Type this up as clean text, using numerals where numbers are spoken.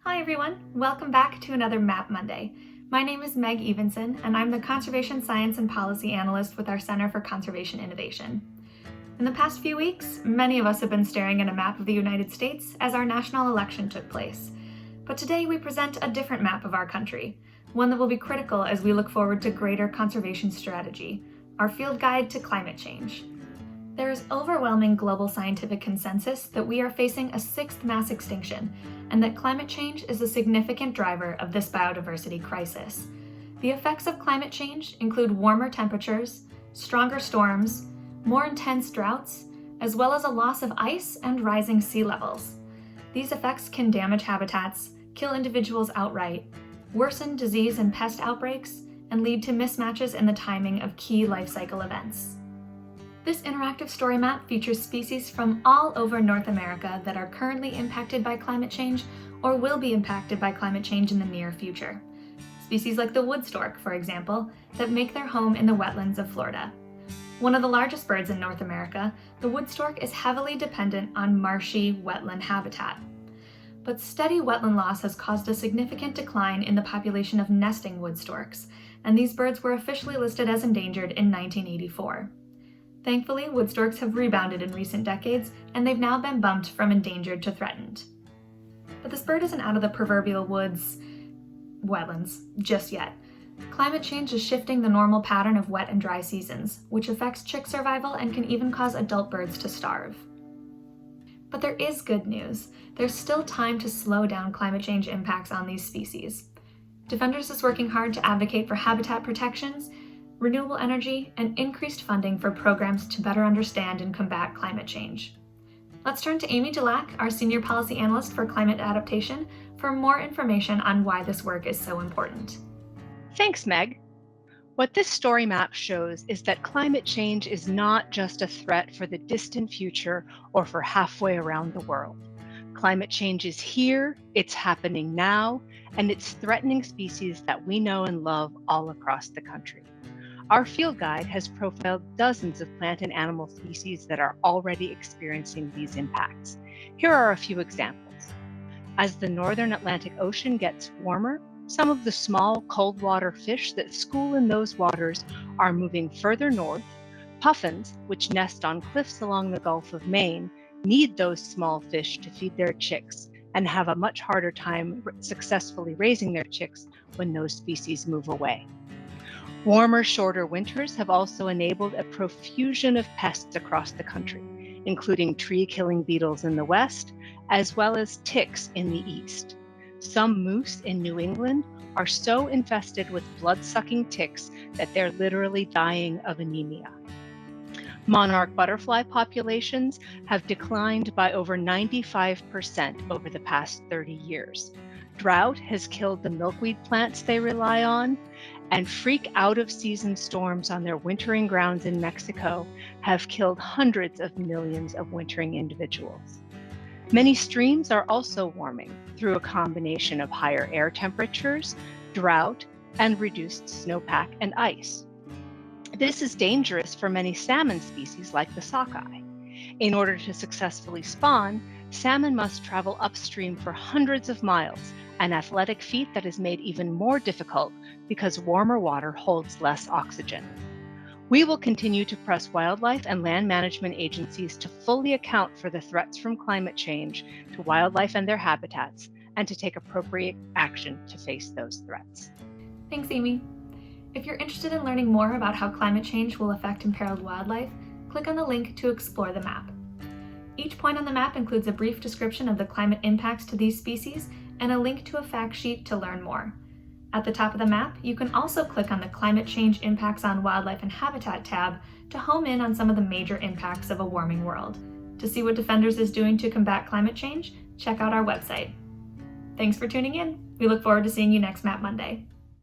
Hi everyone, welcome back to another Map Monday. My name is Meg Evenson, and I'm the Conservation Science and Policy Analyst with our Center for Conservation Innovation. In the past few weeks, many of us have been staring at a map of the United States as our national election took place. But today we present a different map of our country, one that will be critical as we look forward to greater conservation strategy, our field guide to climate change. There is overwhelming global scientific consensus that we are facing a sixth mass extinction, and that climate change is a significant driver of this biodiversity crisis. The effects of climate change include warmer temperatures, stronger storms, more intense droughts, as well as a loss of ice and rising sea levels. These effects can damage habitats, kill individuals outright, worsen disease and pest outbreaks, and lead to mismatches in the timing of key life cycle events. This interactive story map features species from all over North America that are currently impacted by climate change or will be impacted by climate change in the near future. Species like the wood stork, for example, that make their home in the wetlands of Florida. One of the largest birds in North America, the wood stork is heavily dependent on marshy wetland habitat. But steady wetland loss has caused a significant decline in the population of nesting wood storks, and these birds were officially listed as endangered in 1984. Thankfully, wood storks have rebounded in recent decades, and they've now been bumped from endangered to threatened. But this bird isn't out of the proverbial wetlands just yet. Climate change is shifting the normal pattern of wet and dry seasons, which affects chick survival and can even cause adult birds to starve. But there is good news. There's still time to slow down climate change impacts on these species. Defenders is working hard to advocate for habitat protections, renewable energy, and increased funding for programs to better understand and combat climate change. Let's turn to Amy Dulac, our Senior Policy Analyst for Climate Adaptation, for more information on why this work is so important. Thanks, Meg. What this story map shows is that climate change is not just a threat for the distant future or for halfway around the world. Climate change is here, it's happening now, and it's threatening species that we know and love all across the country. Our field guide has profiled dozens of plant and animal species that are already experiencing these impacts. Here are a few examples. As the northern Atlantic Ocean gets warmer, some of the small cold water fish that school in those waters are moving further north. Puffins, which nest on cliffs along the Gulf of Maine, need those small fish to feed their chicks and have a much harder time successfully raising their chicks when those species move away. Warmer, shorter winters have also enabled a profusion of pests across the country, including tree-killing beetles in the west, as well as ticks in the east. Some moose in New England are so infested with blood-sucking ticks that they're literally dying of anemia. Monarch butterfly populations have declined by over 95% over the past 30 years. Drought has killed the milkweed plants they rely on, and freak out-of-season storms on their wintering grounds in Mexico have killed hundreds of millions of wintering individuals. Many streams are also warming through a combination of higher air temperatures, drought, and reduced snowpack and ice. This is dangerous for many salmon species like the sockeye. In order to successfully spawn, salmon must travel upstream for hundreds of miles, an athletic feat that is made even more difficult because warmer water holds less oxygen. We will continue to press wildlife and land management agencies to fully account for the threats from climate change to wildlife and their habitats, and to take appropriate action to face those threats. Thanks, Amy. If you're interested in learning more about how climate change will affect imperiled wildlife, click on the link to explore the map. Each point on the map includes a brief description of the climate impacts to these species and a link to a fact sheet to learn more. At the top of the map, you can also click on the Climate Change Impacts on Wildlife and Habitat tab to home in on some of the major impacts of a warming world. To see what Defenders is doing to combat climate change, check out our website. Thanks for tuning in. We look forward to seeing you next Map Monday.